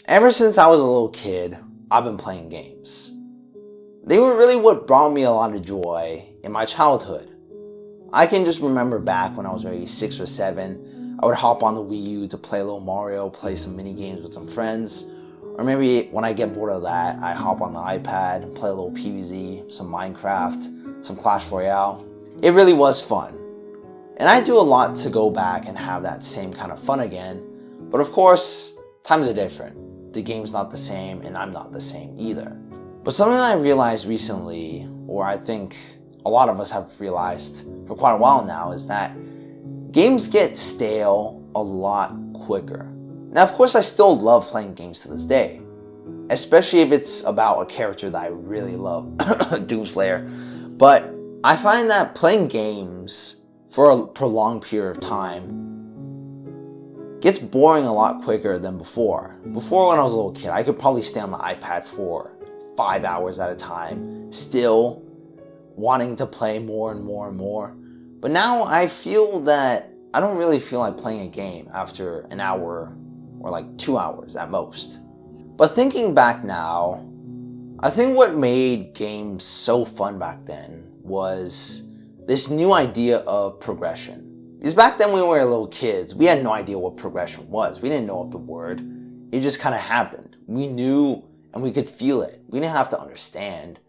Ever since I was a little kid, I've been playing games. They were really what brought me a lot of joy in my childhood. I can just remember back when I was maybe 6 or 7, I would hop on the Wii U to play a little Mario, play some mini games with some friends. Or maybe when I get bored of that, I hop on the iPad and play a little PvZ, some Minecraft, some Clash Royale. It really was fun. And I do a lot to go back and have that same kind of fun again. But of course, times are different. The game's not the same and I'm not the same either. But something that I realized recently, or I think a lot of us have realized for quite a while now, is that games get stale a lot quicker. Now, of course, I still love playing games to this day, especially if it's about a character that I really love, Doomslayer. But I find that playing games for a prolonged period of time gets boring a lot quicker than before. Before, when I was a little kid, I could probably stay on the iPad for 5 hours at a time, still wanting to play more and more and more. But now I feel that I don't really feel like playing a game after an hour or like 2 hours at most. But thinking back now, I think what made games so fun back then was this new idea of progression. Because back then when we were little kids, we had no idea what progression was. We didn't know of the word. It just kind of happened. We knew and we could feel it. We didn't have to understand,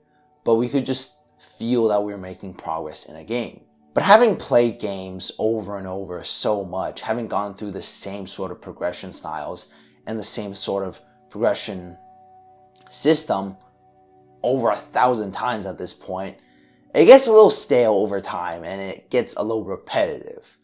but we could just feel that we were making progress in a game. But having played games over and over so much, having gone through the same sort of progression styles and the same sort of progression system over 1,000 times at this point, it gets a little stale over time and it gets a little repetitive.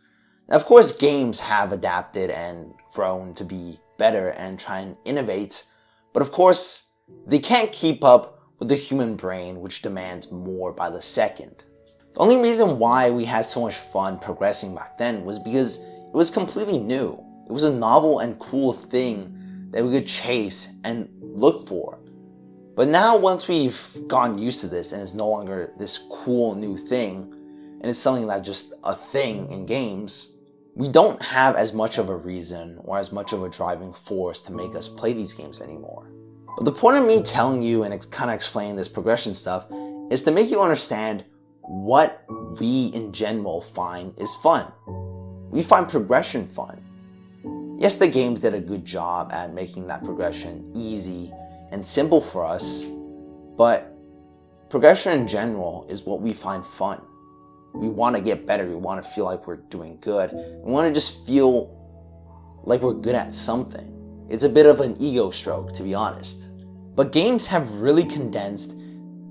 Now, of course, games have adapted and grown to be better and try and innovate, but of course, they can't keep up with the human brain, which demands more by the second. The only reason why we had so much fun progressing back then was because it was completely new. It was a novel and cool thing that we could chase and look for. But now, once we've gotten used to this and it's no longer this cool new thing, and it's something that's just a thing in games, we don't have as much of a reason or as much of a driving force to make us play these games anymore. But the point of me telling you and kind of explaining this progression stuff is to make you understand what we in general find is fun. We find progression fun. Yes, the games did a good job at making that progression easy and simple for us, but progression in general is what we find fun. We want to get better, we want to feel like we're doing good, we want to just feel like we're good at something. It's a bit of an ego stroke, to be honest. But games have really condensed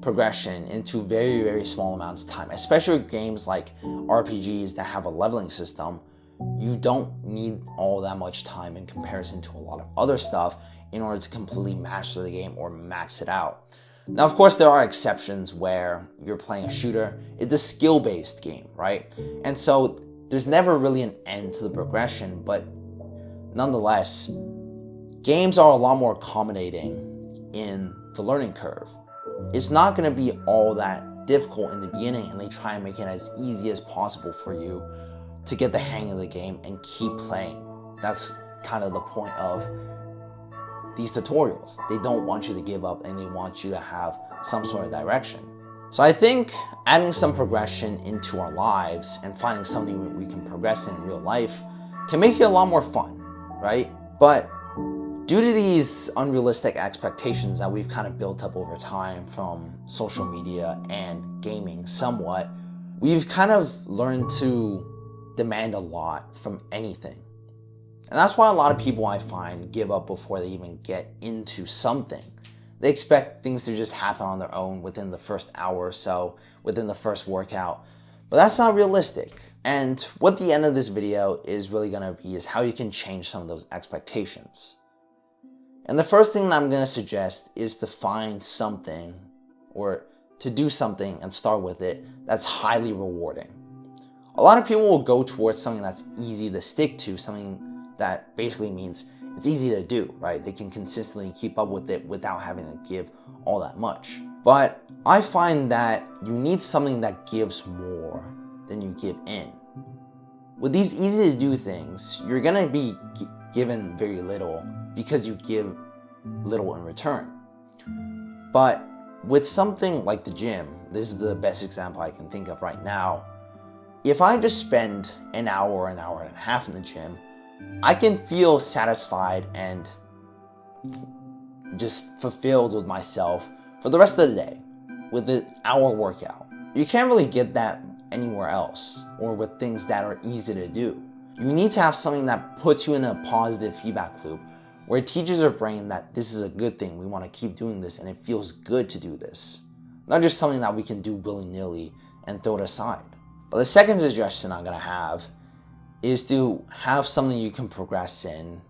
progression into very, very small amounts of time, especially games like RPGs that have a leveling system. You don't need all that much time in comparison to a lot of other stuff in order to completely master the game or max it out. Now, of course, there are exceptions where you're playing a shooter. It's a skill-based game, right? And so there's never really an end to the progression, but nonetheless, games are a lot more accommodating in the learning curve. It's not going to be all that difficult in the beginning, and they try and make it as easy as possible for you to get the hang of the game and keep playing. That's kind of the point of these tutorials. They don't want you to give up and they want you to have some sort of direction. So I think adding some progression into our lives and finding something we can progress in real life can make it a lot more fun, right? But due to these unrealistic expectations that we've kind of built up over time from social media and gaming somewhat, we've kind of learned to demand a lot from anything. And that's why a lot of people, I find, give up before they even get into something. They expect things to just happen on their own within the first hour or so, within the first workout. But that's not realistic. And what the end of this video is really going to be is how you can change some of those expectations. And the first thing that I'm going to suggest is to find something or to do something and start with it that's highly rewarding. A lot of people will go towards something that's easy to stick to, something that basically means it's easy to do, right? They can consistently keep up with it without having to give all that much. But I find that you need something that gives more than you give in. With these easy to do things, you're gonna be given very little because you give little in return. But with something like the gym, this is the best example I can think of right now. If I just spend an hour and a half in the gym, I can feel satisfied and just fulfilled with myself for the rest of the day with the hour workout. You can't really get that anywhere else or with things that are easy to do. You need to have something that puts you in a positive feedback loop where it teaches your brain that this is a good thing, we want to keep doing this and it feels good to do this. Not just something that we can do willy-nilly and throw it aside. But the second suggestion I'm going to have is to have something you can progress in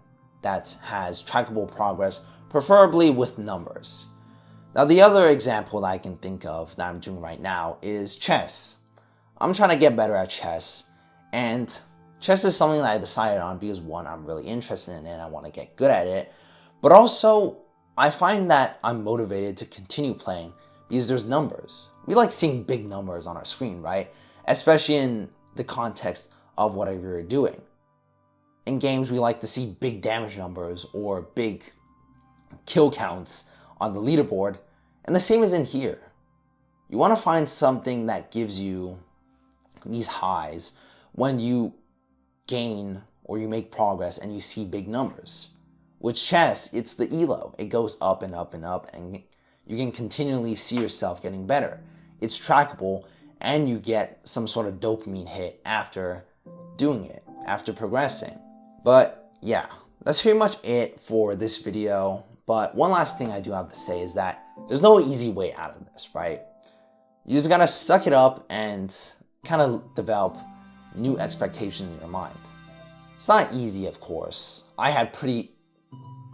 that has trackable progress, preferably with numbers. Now the other example that I can think of that I'm doing right now is chess. I'm trying to get better at chess, and chess is something that I decided on because one, I'm really interested in it and I want to get good at it, but also I find that I'm motivated to continue playing because there's numbers. We like seeing big numbers on our screen, right? Especially in the context of whatever you're doing. In games, we like to see big damage numbers or big kill counts on the leaderboard, and the same is in here. You want to find something that gives you these highs when you gain or you make progress and you see big numbers. With chess, it's the elo. It goes up and up and up, and you can continually see yourself getting better. It's trackable, and you get some sort of dopamine hit after doing it, after progressing. But yeah, that's pretty much it for this video. But one last thing I do have to say is that there's no easy way out of this, right? You just gotta suck it up and kind of develop new expectations in your mind. It's not easy, of course. I had pretty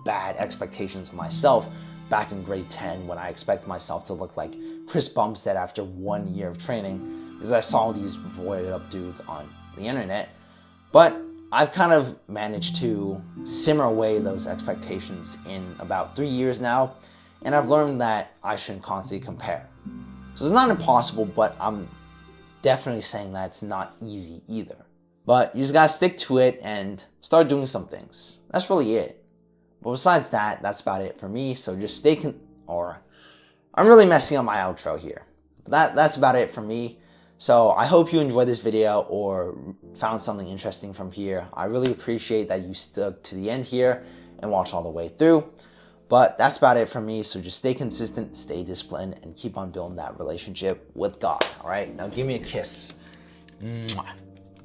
bad expectations of myself back in grade 10 when I expected myself to look like Chris Bumstead after 1 year of training because I saw these roided up dudes on the internet. But I've kind of managed to simmer away those expectations in about 3 years now, and I've learned that I shouldn't constantly compare. So it's not impossible, but I'm definitely saying that it's not easy either. But you just gotta stick to it and start doing some things. That's really it. But besides that, that's about it for me. So just I'm really messing up my outro here. That's about it for me. So I hope you enjoyed this video or found something interesting from here. I really appreciate that you stuck to the end here and watched all the way through. But that's about it for me. So just stay consistent, stay disciplined, and keep on building that relationship with God. All right, now give me a kiss. Mwah.